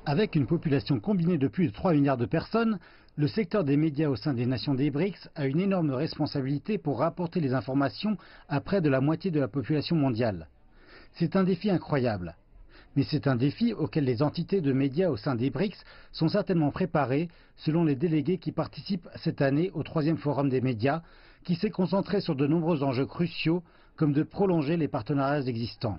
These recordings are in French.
Avec une population combinée de plus de 3 milliards de personnes, le secteur des médias au sein des nations des BRICS a une énorme responsabilité pour rapporter les informations à près de la moitié de la population mondiale. C'est un défi incroyable. Mais c'est un défi auquel les entités de médias au sein des BRICS sont certainement préparées, selon les délégués qui participent cette année au 3e Forum des médias, qui s'est concentré sur de nombreux enjeux cruciaux, comme de prolonger les partenariats existants.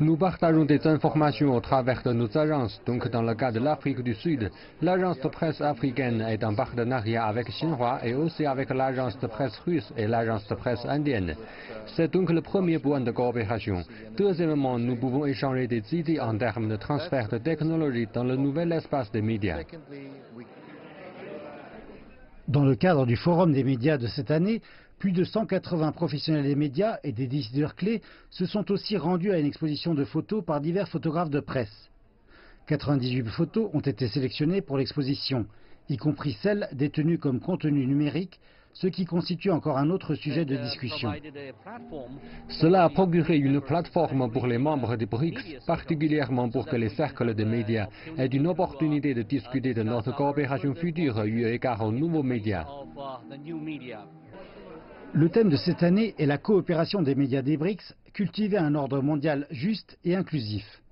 Nous partageons des informations au travers de nos agences. Donc, dans le cas de l'Afrique du Sud, l'agence de presse africaine est en partenariat avec Xinhua et aussi avec l'agence de presse russe et l'agence de presse indienne. C'est donc le premier point de coopération. Deuxièmement, nous pouvons échanger des idées en termes de transfert de technologie dans le nouvel espace des médias. Dans le cadre du Forum des médias de cette année, plus de 180 professionnels des médias et des décideurs clés se sont aussi rendus à une exposition de photos par divers photographes de presse. 98 photos ont été sélectionnées pour l'exposition, y compris celles détenues comme contenu numérique, ce qui constitue encore un autre sujet de discussion. Cela a procuré une plateforme pour les membres des BRICS, particulièrement pour que les cercles des médias aient une opportunité de discuter de notre coopération future eu égard aux nouveaux médias. Le thème de cette année est la coopération des médias des BRICS, cultiver un ordre mondial juste et inclusif.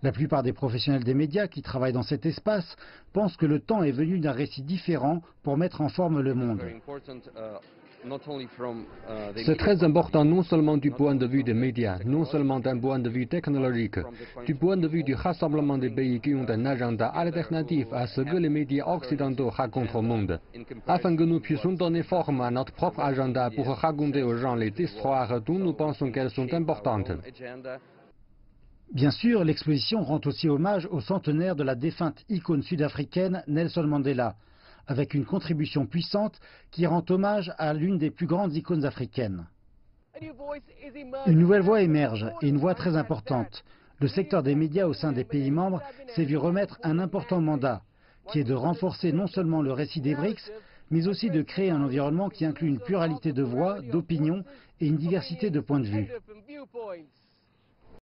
La plupart des professionnels des médias qui travaillent dans cet espace pensent que le temps est venu d'un récit différent pour mettre en forme le monde. C'est très important non seulement du point de vue des médias, non seulement d'un point de vue technologique, du point de vue du rassemblement des pays qui ont un agenda alternatif à ce que les médias occidentaux racontent au monde, afin que nous puissions donner forme à notre propre agenda pour raconter aux gens les histoires dont nous pensons qu'elles sont importantes. Bien sûr, l'exposition rend aussi hommage au centenaire de la défunte icône sud-africaine Nelson Mandela, avec une contribution puissante qui rend hommage à l'une des plus grandes icônes africaines. Une nouvelle voix émerge, et une voix très importante. Le secteur des médias au sein des pays membres s'est vu remettre un important mandat, qui est de renforcer non seulement le récit des BRICS, mais aussi de créer un environnement qui inclut une pluralité de voix, d'opinions et une diversité de points de vue.